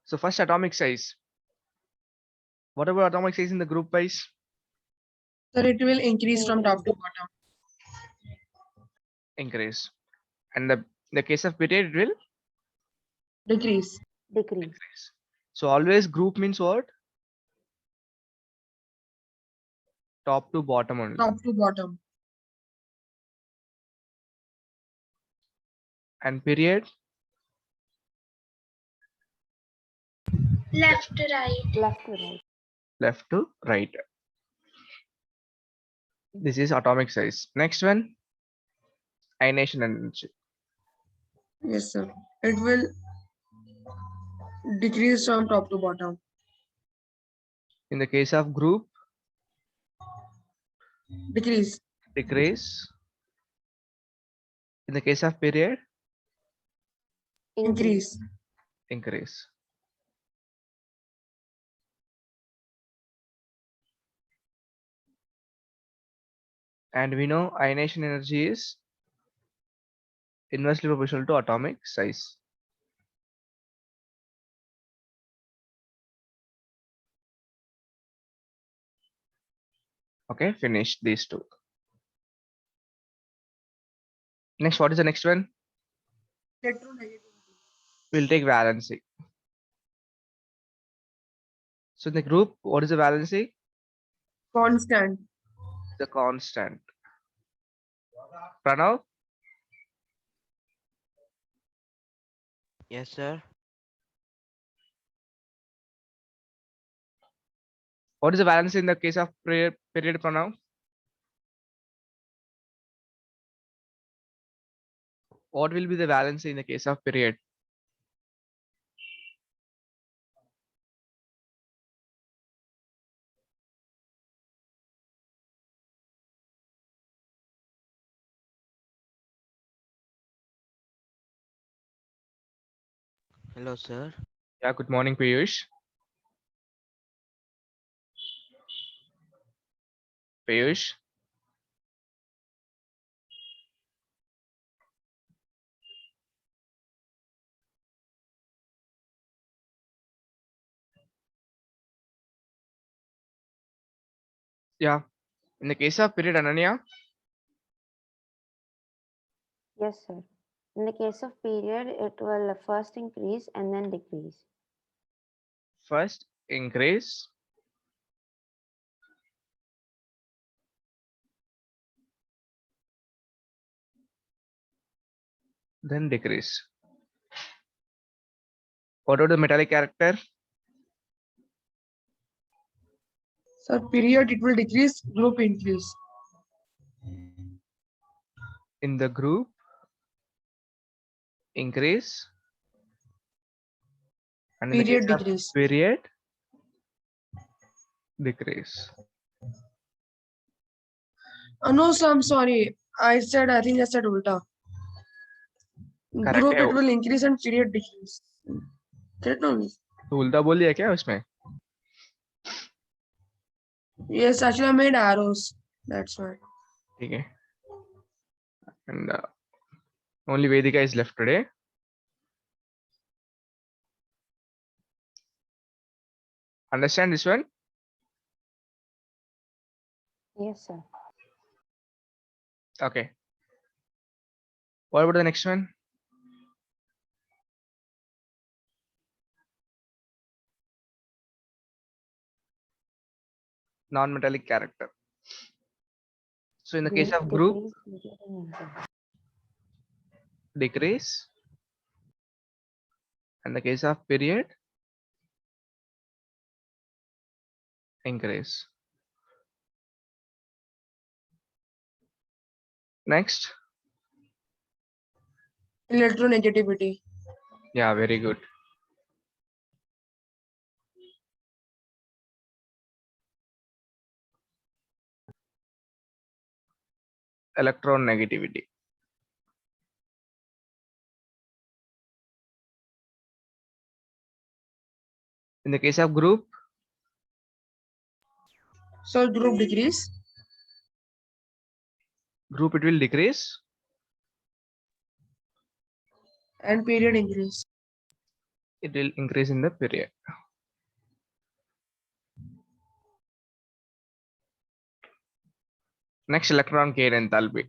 So first atomic size. What about atomic size in the group wise? Sir, it will increase from top to bottom. Increase. And the case of period, it will Decrease. Decrease. decrease. So always group means what? Top to bottom only. Top to bottom. And period? Left to right. Left to right. Left to right. This is atomic size. Next one, ionization energy. Yes, sir. It will decrease from top to bottom. In the case of group, Decrease. decrease. In the case of period, Increase. increase. And we know ionization energy is inversely proportional to atomic size. Okay, finish these two. Next, what is the next one? Electronegativity. We'll take valency. So in the group, what is the valency? Constant. The constant. Pranav, Yes, sir. what is the valency in the case of period, Pranav? What will be the valency in the case of period? Hello, sir. Yeah, good morning, Piyush. Piyush. Yeah, in the case of period, Ananya, Yes, sir. In the case of period, it will first increase and then decrease. first increase, then decrease. What about the metallic character? Sir, period, it will decrease. Group increase. In the group, increase. And in the Period case of decrease. period, decrease. No, sir, I'm sorry. I think I said ulta. Correct Group, है it वो। will increase and period decrease. Correct only. तो उल्टा बोल दिया क्या उसमें? Yes, actually I made arrows. That's why. ठीक है. And only Vedika is left today. Understand this one? Yes, sir. Okay. What about the next one? Non-metallic character. So in the case of group, decrease, period, and increase. decrease. And the case of period, increase. Next. Electronegativity. Yeah, very good. Electron negativity. In the case of group, So group decrease. group it will decrease. And period increase. it will increase in the period. Next, electron gain enthalpy.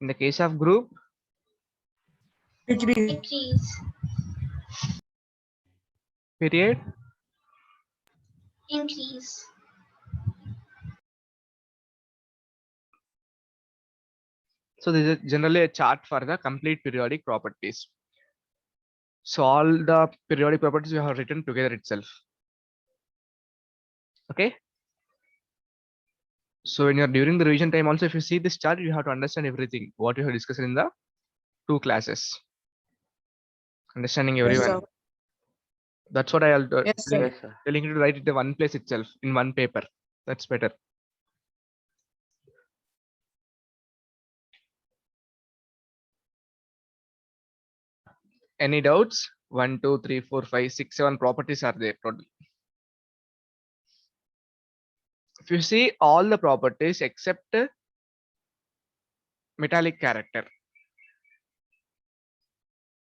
In the case of group, Decrease. Decrease. period, Increase. so this is generally a chart for the complete periodic properties. So all the periodic properties we have written together itself. Okay. So when you're during the revision time also, if you see this chart, you have to understand everything what you have discussed in the 2 classes. Understanding Yes, everyone. sir. That's what I'll Yes, sir. Yes, sir. telling you to write it in one place itself in one paper. That's better. Any doubts? 1, 2, 3, 4, 5, 6, 7 properties are there total. If you see all the properties except metallic character,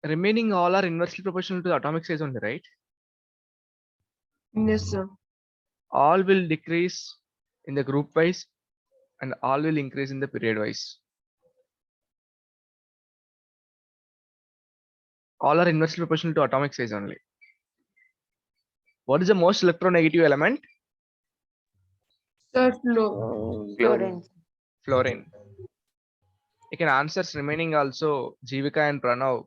remaining all are inversely proportional to the atomic size only, right? Yes, sir. All will decrease in the group wise and all will increase in the period wise. All are inversely proportional to atomic size only. What is the most electronegative element? Sir, Fluorine. Fluorine. You can answer remaining also Jivika and Pranav.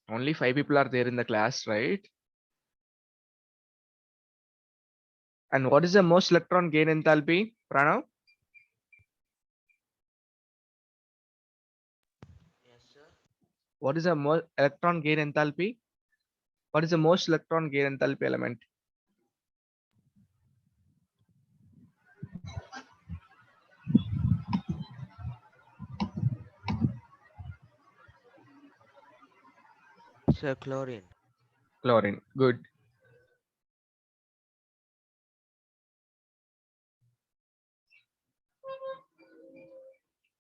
Only 5 people are there in the class, right? And what is the most electron gain enthalpy, Pranav? Yes, sir. What is the most electron gain enthalpy? What is the most electron gain enthalpy element? Sir, chlorine. Chlorine. Good.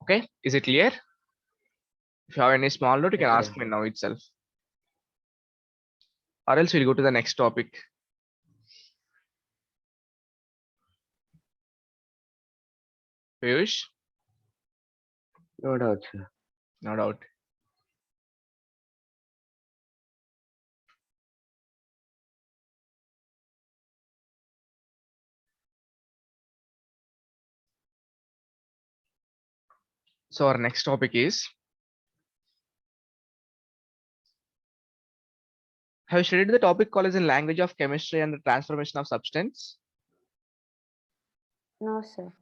Okay, is it clear? If you have any small note, you can Yes, ask sir. me now itself. Or else we'll go to the next topic. Piyush? No doubt, sir. No doubt. So our next topic is, have you studied the topic called as in language of chemistry and the transformation of substance? No, sir.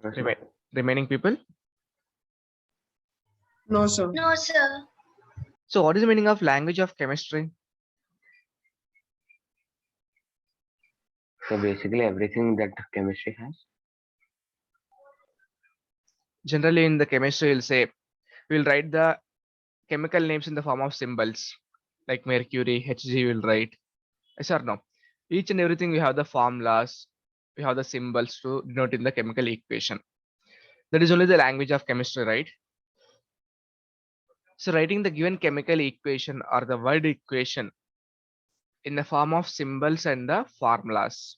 No, sir. Remaining people? no, sir. No, sir. So what is the meaning of language of chemistry? So basically everything that chemistry has. Generally in the chemistry, we'll say, we'll write the chemical names in the form of symbols like mercury, Hg will write. Yes or no? Each and everything we have the formulas, we have the symbols to denote in the chemical equation. That is only the language of chemistry, right? So writing the given chemical equation or the word equation in the form of symbols and the formulas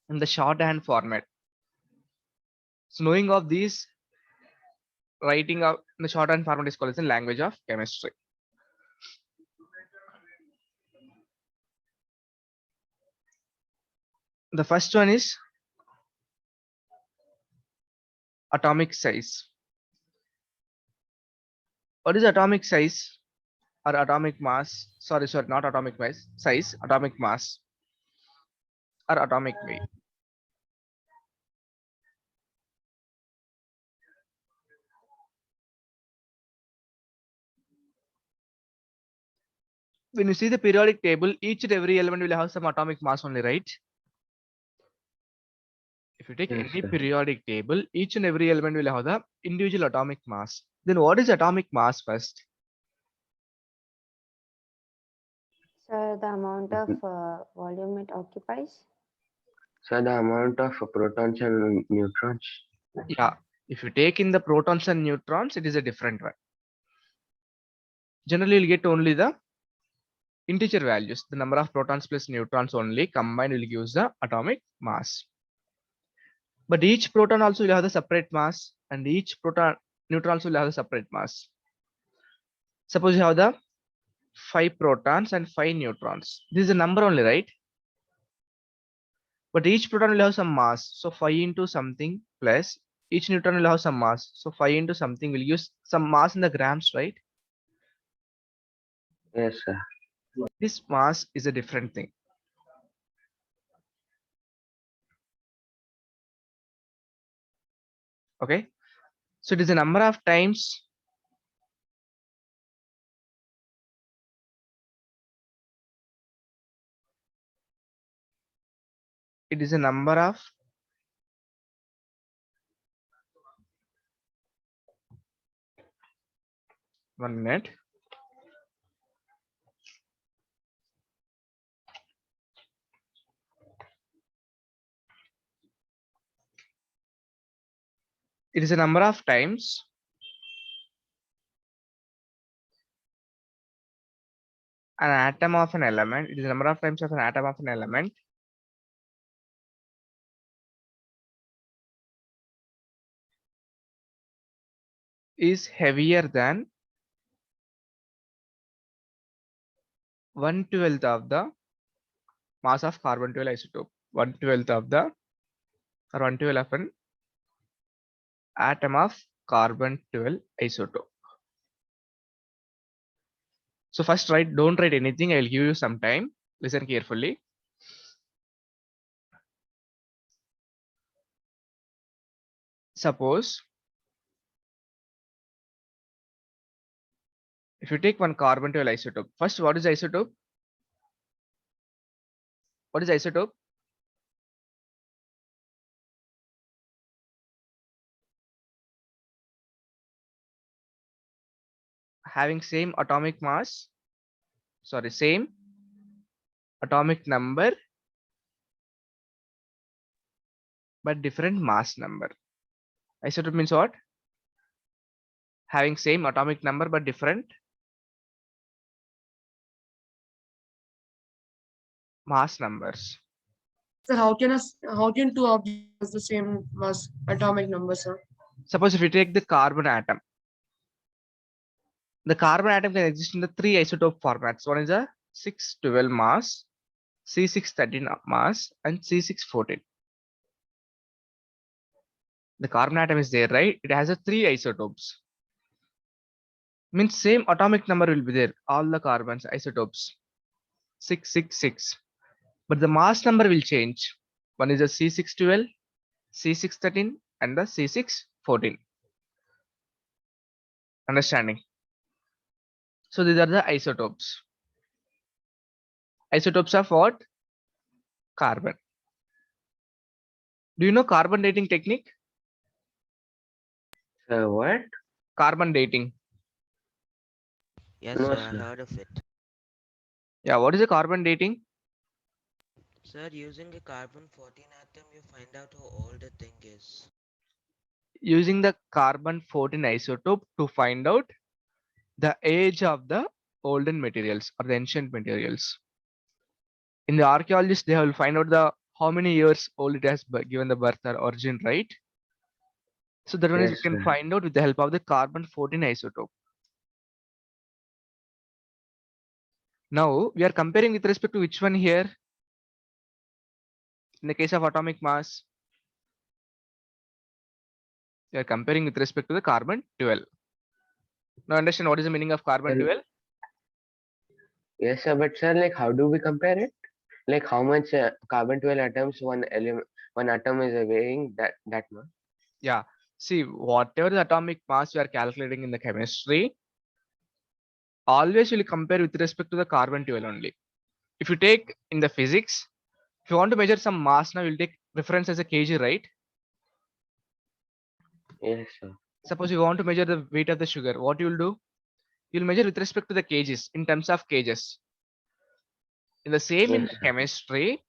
in the shorthand format. So knowing of these, writing of the shorthand format is called as the language of chemistry. The first one is atomic size. What is atomic size or atomic mass? Sorry, not atomic mass, size, atomic mass or atomic weight. When you see the periodic table, each and every element will have some atomic mass only, right? If you take Yes, any sir. periodic table, each and every element will have the individual atomic mass. Then what is atomic mass first? Sir, the amount of volume it occupies. So the amount of protons and neutrons. Yeah, if you take in the protons and neutrons, it is a different one. Generally, you'll get only the integer values. The number of protons plus neutrons only combined will give the atomic mass. But each proton also will have the separate mass, and each proton neutrons will have a separate mass. Suppose you have the 5 protons and 5 neutrons. This is a number only, right? But each proton will have some mass. So 5 into something plus each neutron will have some mass. So 5 into something will use some mass in the grams, right? Yes, sir. This mass is a different thing. Okay. So it is a number of times it is a number of one minute. It is a number of times an atom of an element. It is a number of times of an atom of an element is heavier than 1/12 of the mass of carbon 12 isotope. 1/12 of the or 1/12 of an atom of carbon 12 isotope. So first don't write anything. I will give you some time. Listen carefully. Suppose if you take one carbon 12 isotope, first what is isotope? What is isotope? Having same atomic mass, sorry, same atomic number, but different mass number. Isotope means what? Having same atomic number, but different mass numbers. Sir, how can two objects have the same mass atomic number, sir? Suppose if you take the carbon atom, the carbon atom can exist in the 3 isotope formats. One is a 612 mass, C613 mass, and C614. The carbon atom is there, right? It has a 3 isotopes. Means same atomic number will be there. All the carbons isotopes 666, but the mass number will change. One is a C612, C613, and the C614. Understanding? So these are the isotopes. Isotopes of what? Carbon. Do you know carbon dating technique? So what? Carbon dating. Yes, No, sir, I sir. heard of it. Yeah, what is a carbon dating? Sir, using a carbon 14 atom, you find out how old a thing is. Using the carbon 14 isotope to find out the age of the olden materials or the ancient materials. In the archaeologists, they will find out the how many years old it has given the birth or origin, right? So that one is you Yes, can sir. find out with the help of the carbon 14 isotope. Now we are comparing with respect to which one here? In the case of atomic mass, we are comparing with respect to the carbon 12. Now understand what is the meaning of carbon Sir, 12? yes, sir. But sir, like, how do we compare it? Like, how much carbon 12 atoms one atom is weighing that much? Yeah. See, whatever the atomic mass we are calculating in the chemistry, always will compare with respect to the carbon 12 only. If you take in the physics, if you want to measure some mass now, you'll take reference as a kg, right? Yes, sir. Suppose you want to measure the weight of the sugar, what you will do? You'll measure with respect to the kgs in terms of kgs. In the same in Yes, the sir. chemistry,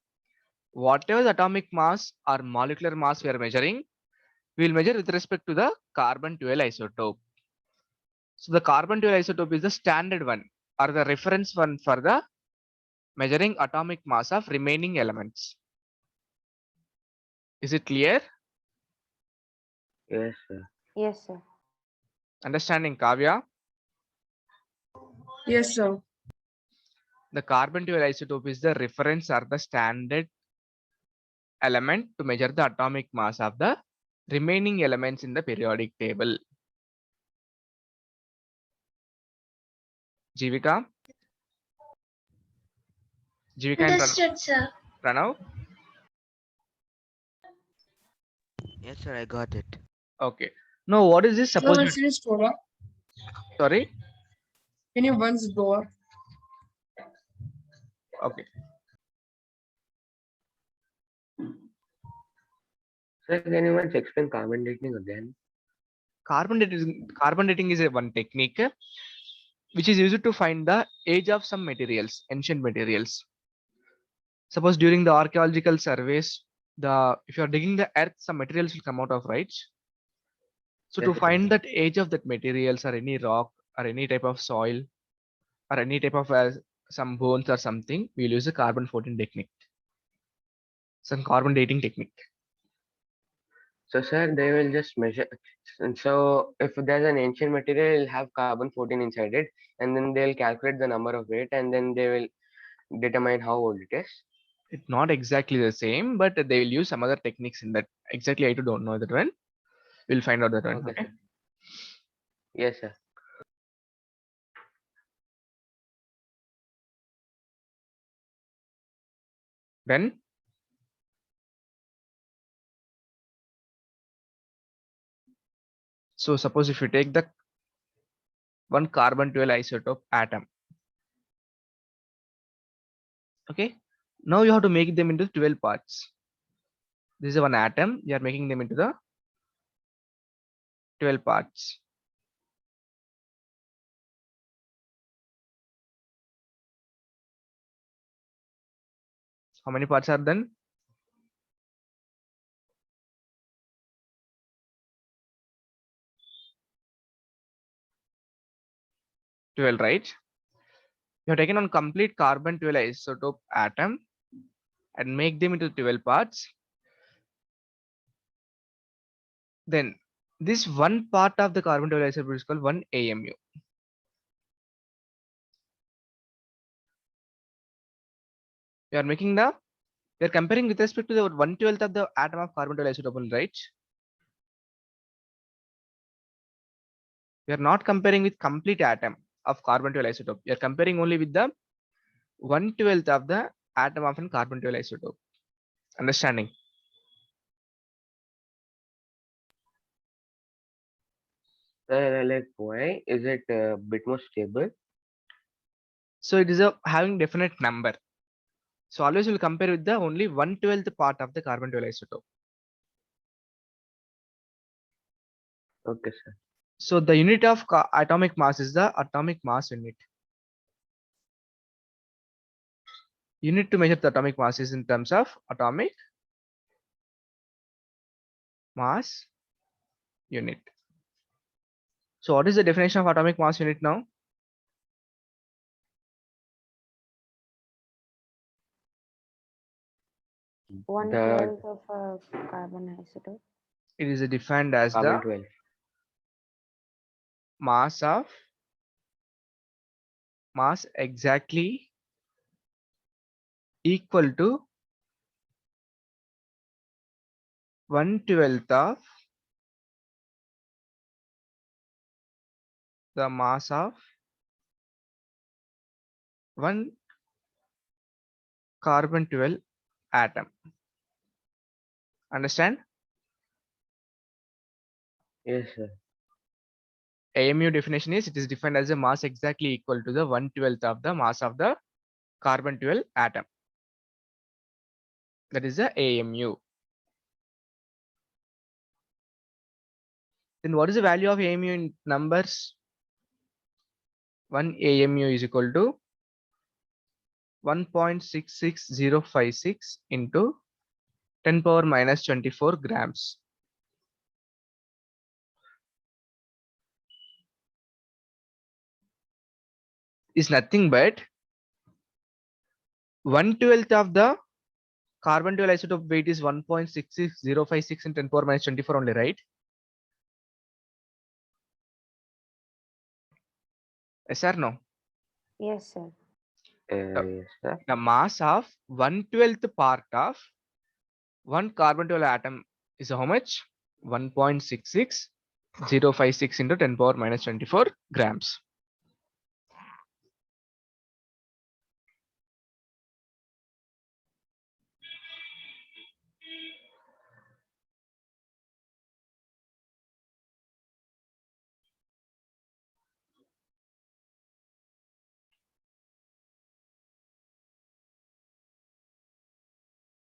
whatever the atomic mass or molecular mass we are measuring, we will measure with respect to the carbon 12 isotope. So the carbon 12 isotope is the standard one or the reference one for the measuring atomic mass of remaining elements. Is it clear? Yes, sir. Yes, sir. Understanding, Kavya? Yes, sir. The carbon 12 isotope is the reference or the standard element to measure the atomic mass of the remaining elements in the periodic table. Jivika? Jivika and Understood, sir. Pranav? Yes, sir, I got it. Okay. Now, what is this? Sir, Suppose I you, see this door. sorry. Can you once door? Okay. Sir, can you once explain carbon dating again? Carbon dating is a one technique which is used to find the age of some materials, ancient materials. Suppose during the archaeological surveys, the if you are digging the earth, some materials will come out of, right? So to Yes, sir. find that age of that materials or any rock or any type of soil or any type of some bones or something, we'll use a carbon 14 technique, some carbon dating technique. So, sir, they will just measure. And so, if there's an ancient material, it'll have carbon 14 inside it, and then they'll calculate the number of it, and then they will determine how old it is. It's not exactly the same, but they will use some other techniques in that. Exactly, I too don't know that one. We'll find out that one. Okay, Okay. sir. Yes, sir. Then so suppose if you take the one carbon 12 isotope atom, okay, now you have to make them into 12 parts. This is one atom, you are making them into the 12 parts. How many parts are done? Twelve, right? You have taken on complete carbon 12 isotope atom and make them into 12 parts. Then this one part of the carbon 12 isotope is called 1 AMU. You are making the, you are comparing with respect to the 1/12 of the atom of carbon 12 isotope only, right? We are not comparing with complete atom of carbon 12 isotope. We are comparing only with the 1/12 of the atom of an carbon 12 isotope. Understanding? Sir, like, why is it a bit more stable? So it is a having definite number. So always will compare with the only 1/12 part of the carbon 12 isotope. Okay, sir. So the unit of atomic mass is the atomic mass unit. Unit to measure the atomic mass is in terms of atomic mass unit. So what is the definition of atomic mass unit now? One The twelfth of a carbon isotope. It is defined as carbon the 12. mass exactly equal to 1/12 of the mass of one carbon 12 atom. Understand? Yes, sir. AMU definition is it is defined as a mass exactly equal to the 1/12 of the mass of the carbon 12 atom. That is the AMU. Then what is the value of AMU in numbers? 1 AMU is equal to 1.66056 into 10 power minus 24 grams. Is nothing but 1/12 of the carbon 12 isotope weight is 1.66056 in 10 power minus 24 only, right? Yes or no? Yes, sir. Yes, sir. The mass of 1/12 part of one carbon 12 atom is how much? 1.66056 into 10 power minus 24 grams.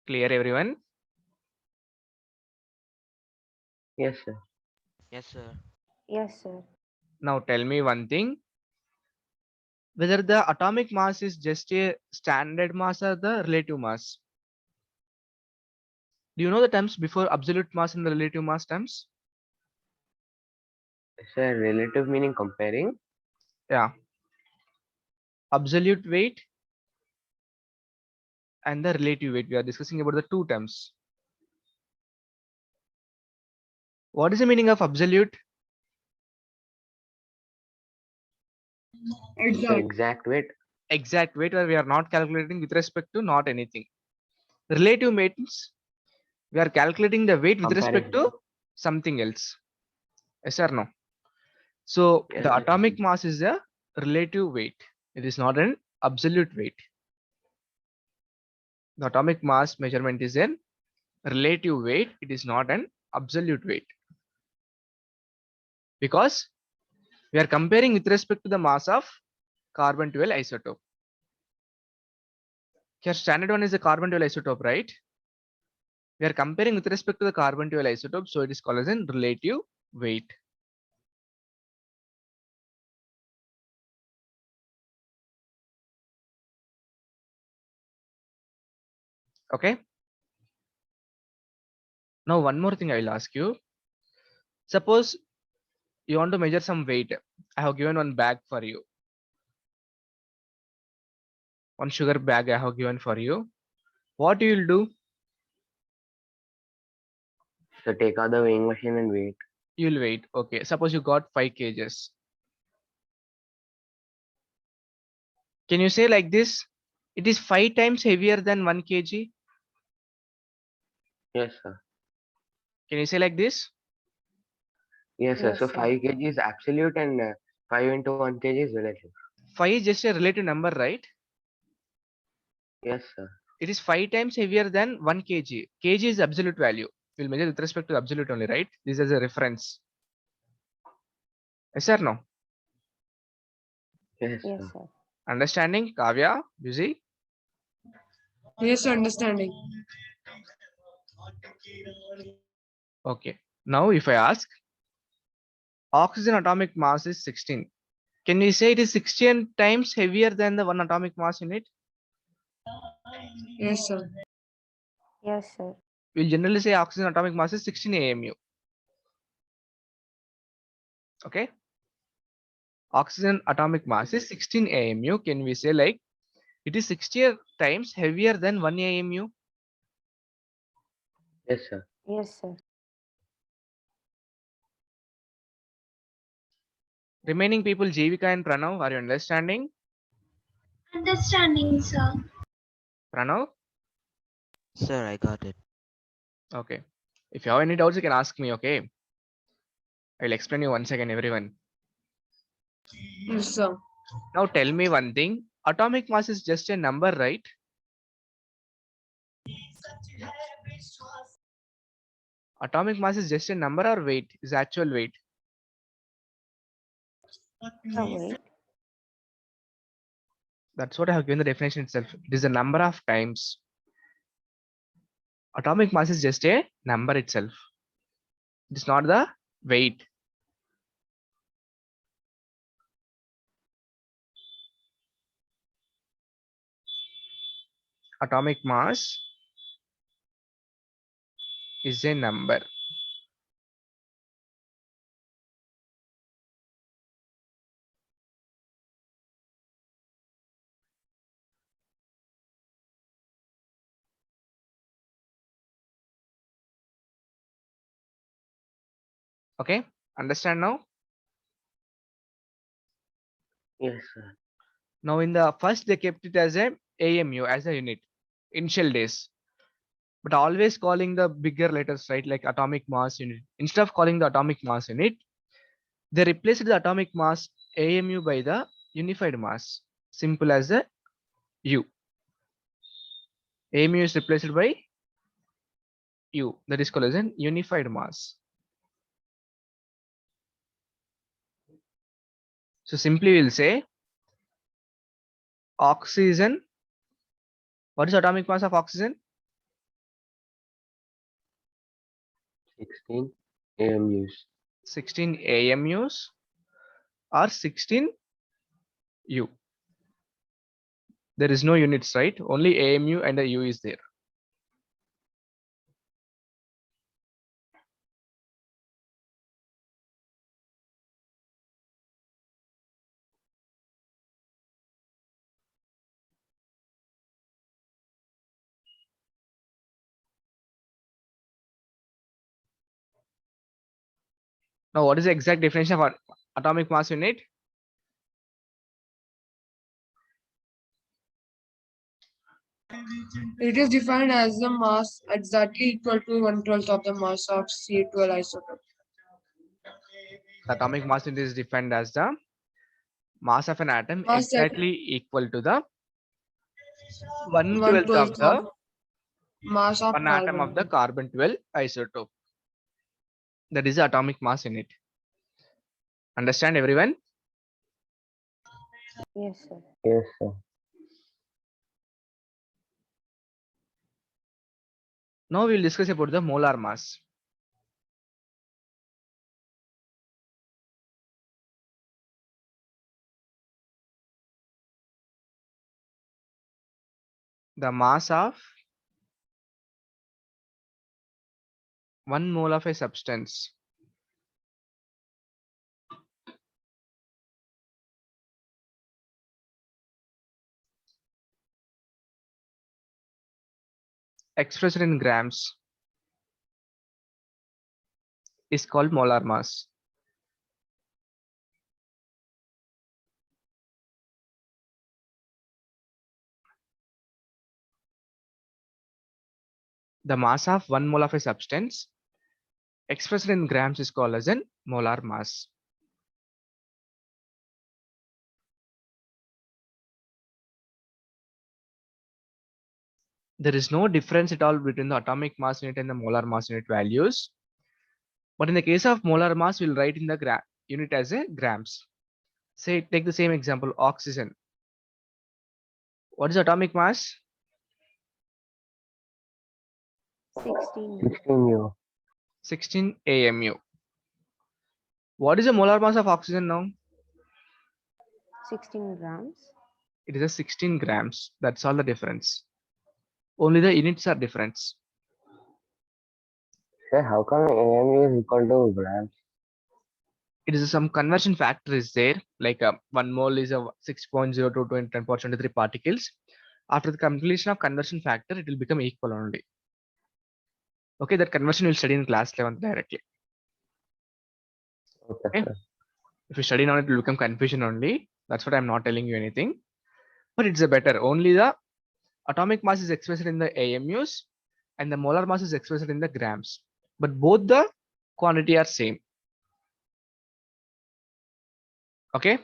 Clear, everyone? Yes, sir. Yes, sir. Yes, sir. Now tell me one thing, whether the atomic mass is just a standard mass or the relative mass. Do you know the terms before absolute mass and the relative mass terms? Sir, relative meaning comparing. Yeah. Absolute weight and the relative weight. We are discussing about the two terms. What is the meaning of absolute? The Exact. exact weight. Exact weight, where we are not calculating with respect to not anything. Relative means we are calculating the weight with respect Comparison. to something else. Yes or no? So Yes, the sir. atomic mass is a relative weight. It is not an absolute weight. The atomic mass measurement is an relative weight. It is not an absolute weight. Because we are comparing with respect to the mass of carbon 12 isotope. Here standard one is the carbon 12 isotope, right? We are comparing with respect to the carbon 12 isotope, so it is called as a relative weight. Okay. Now one more thing I will ask you. Suppose you want to measure some weight. I have given one bag for you. One sugar bag I have given for you. What you will do? So take out the weighing machine and weight. You will wait. Okay. Suppose you got 5 kgs. Can you say like this? It is 5 times heavier than 1 kg. Yes, sir. Can you say like this? Yes, sir. Yes, So sir. 5 kg is absolute and 5 into 1 kg is relative. 5 is just a relative number, right? Yes, sir. It is 5 times heavier than 1 kg. Kg is absolute value. We'll measure with respect to absolute only, right? This is a reference. Yes or no? Yes, Yes, sir. sir. Understanding? Kavya, busy? Yes, understanding. Okay. Now if I ask, oxygen atomic mass is 16. Can we say it is 16 times heavier than the one atomic mass in it? Yes, sir. Yes, sir. We'll generally say oxygen atomic mass is 16 AMU. Okay. Oxygen atomic mass is 16 AMU. Can we say like it is 60 times heavier than 1 AMU? Yes, sir. Yes, sir. Remaining people, Jivika and Pranav, are you understanding? Understanding, sir. Pranav? Sir, I got it. Okay. If you have any doubts, you can ask me, okay? I will explain you once again, everyone. Yes, sir. Now tell me one thing. Atomic mass is just a number, right? Atomic mass is just a number or weight? Is actual weight? Oh, wait. That's what I have given the definition itself. It is the number of times. Atomic mass is just a number itself. It is not the weight. atomic mass is a number. Okay, understand now? Yes, sir. Now in the first they kept it as a AMU as a unit, initial days. But always calling the bigger letters, right? Like atomic mass unit. Instead of calling the atomic mass unit, they replaced the atomic mass AMU by the unified mass. Simple as the U. AMU is replaced by U. That is called as an unified mass. So simply we'll say oxygen. What is atomic mass of oxygen? 16 AMUs. 16 AMUs or 16 U. There is no units, right? Only AMU and a U is there. Now, what is the exact definition of atomic mass unit? It is defined as the mass exactly equal to 1/12 of the mass of C12 isotope. The atomic mass unit is defined as the mass of an atom Mass that exactly equal to the 1/12 1/12 of the of mass of one atom of the carbon. carbon-12 isotope. That is the atomic mass unit. Understand everyone? Yes, sir. Yes, sir. Now we will discuss about the molar mass. The mass of 1 mole of a substance expressed in grams is called molar mass. The mass of 1 mole of a substance expressed in grams is called as an molar mass. There is no difference at all between the atomic mass unit and the molar mass unit values. But in the case of molar mass, we'll write in the unit as a grams. Say, take the same example, oxygen. What is atomic mass? 16. 16 U. 16 AMU. What is the molar mass of oxygen now? 16 grams. It is a 16 grams. That's all the difference. Only the units are different. Sir, how come AMU is equal to grams? It is some conversion factor is there, like 1 mole is a 6.02 to 10^23 particles. After the completion of conversion factor, it will become equal only. Okay, that conversion we'll study in class 11 directly. Okay, Okay. sir. If you study on it, it will become confusion only. That's what I'm not telling you anything. But it's a better. Only the atomic mass is expressed in the AMUs and the molar mass is expressed in the grams. But both the quantity are same. Okay.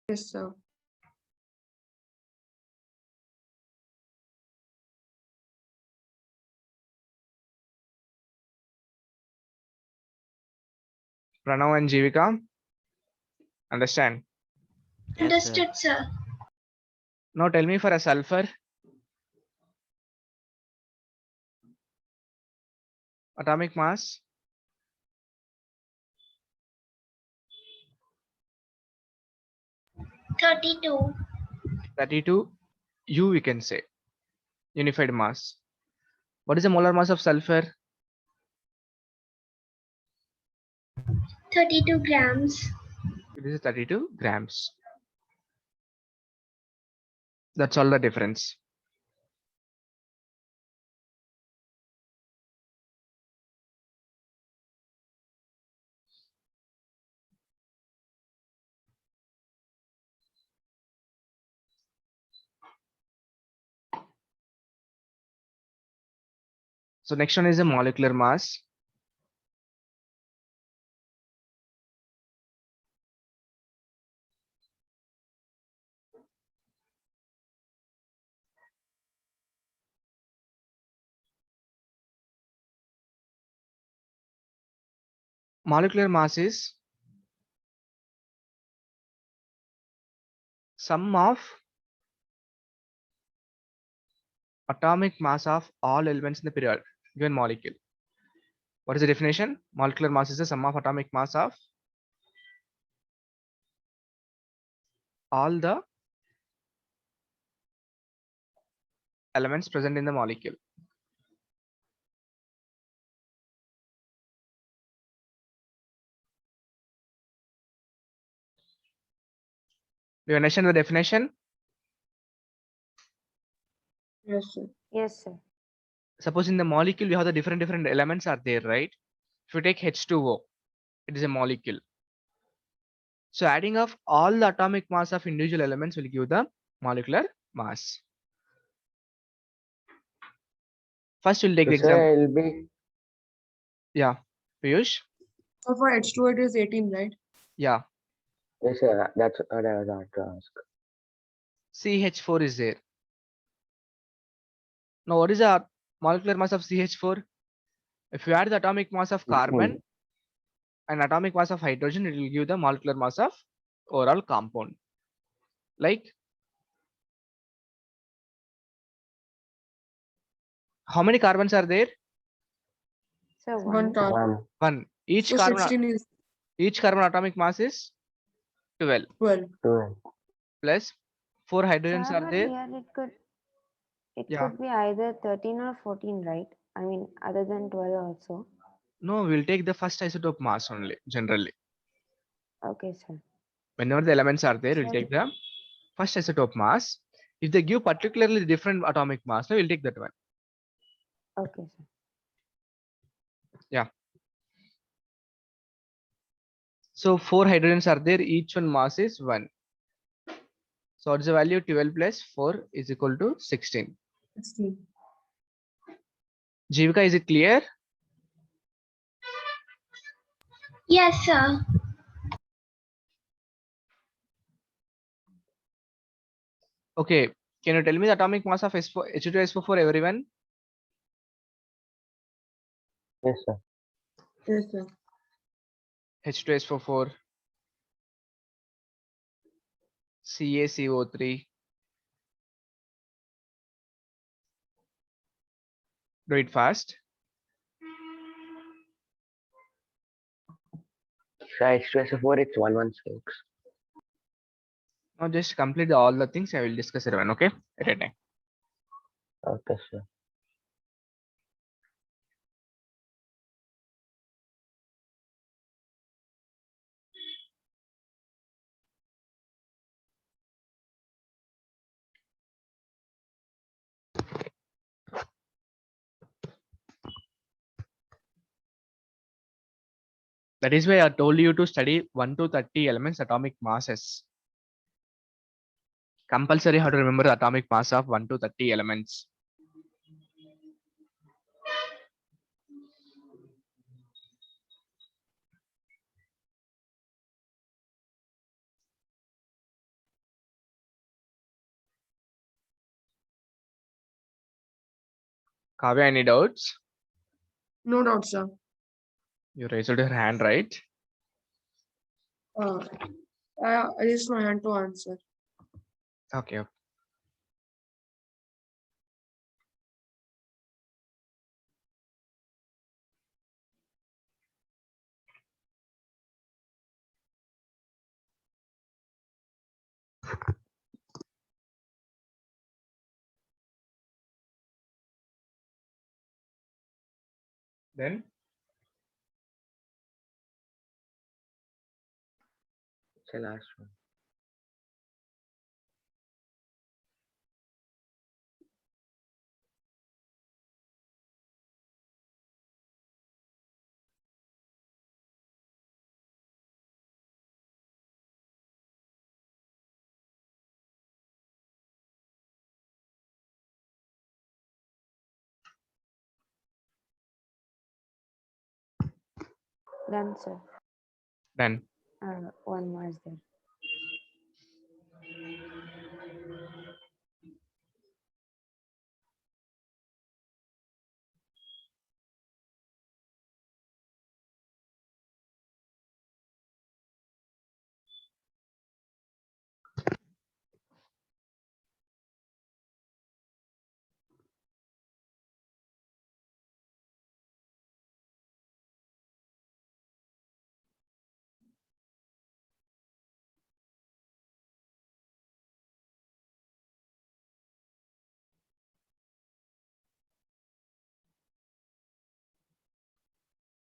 Yes, sir. Pranav and Jivika, understand? Yes, sir. Understood, sir. Now tell me for a sulfur. Atomic mass. 32. 32 U we can say, unified mass. What is the molar mass of sulfur? 32 grams. It is 32 grams. That's all the difference. So next one is the molecular mass. Molecular mass is sum of atomic mass of all elements in the period given molecule. What is the definition? Molecular mass is the sum of atomic mass of all the elements present in the molecule. Do you understand the definition? Yes, sir. Yes, sir. Suppose in the molecule we have the different elements are there, right? If you take H2O, it is a molecule. So adding of all the atomic mass of individual elements will give the molecular mass. First we'll take So the sir, example. it'll be Yeah, Piyush. So for H2 it is 18, right? Yeah, yes, sir. That's what I was about to ask. CH4 is there. Now what is the molecular mass of CH4? If you add the atomic mass of carbon and atomic mass of hydrogen, it will give the molecular mass of overall compound. Like how many carbons are there? So One one. carbon. One. One. Each So carbon 16 is atomic mass is 12 12. Two. plus 4 hydrogens Sir, are but there. here it Yeah. could be either 13 or 14, right? I mean, other than 12 also. No, we'll take the first isotope mass only generally. Okay, sir. Whenever the elements are there, we'll Sorry. take the first isotope mass. If they give particularly different atomic mass, no, we'll take that one. Okay, sir. So 4 hydrogens are there, each one mass is 1. So what's the value? 12 plus 4 is equal to 16. 16. Jivika, is it clear? Yes, sir. Okay, can you tell me the atomic mass of H2SO4 for everyone? Yes, sir. Yes, sir. H2SO4, CaCO3. Do it fast. So H2SO4, it's 116. Now just complete all the things. I will discuss it one. Okay, at a time. Okay, sir. That is why I told you to study 1 to 30 elements atomic masses. Compulsory how to remember the atomic mass of 1 to 30 elements. Kavya, any doubts? No doubt, sir. You raised your hand, right? I raised my hand to answer. Okay. Then It's the last one. Done, sir. done. One more is there.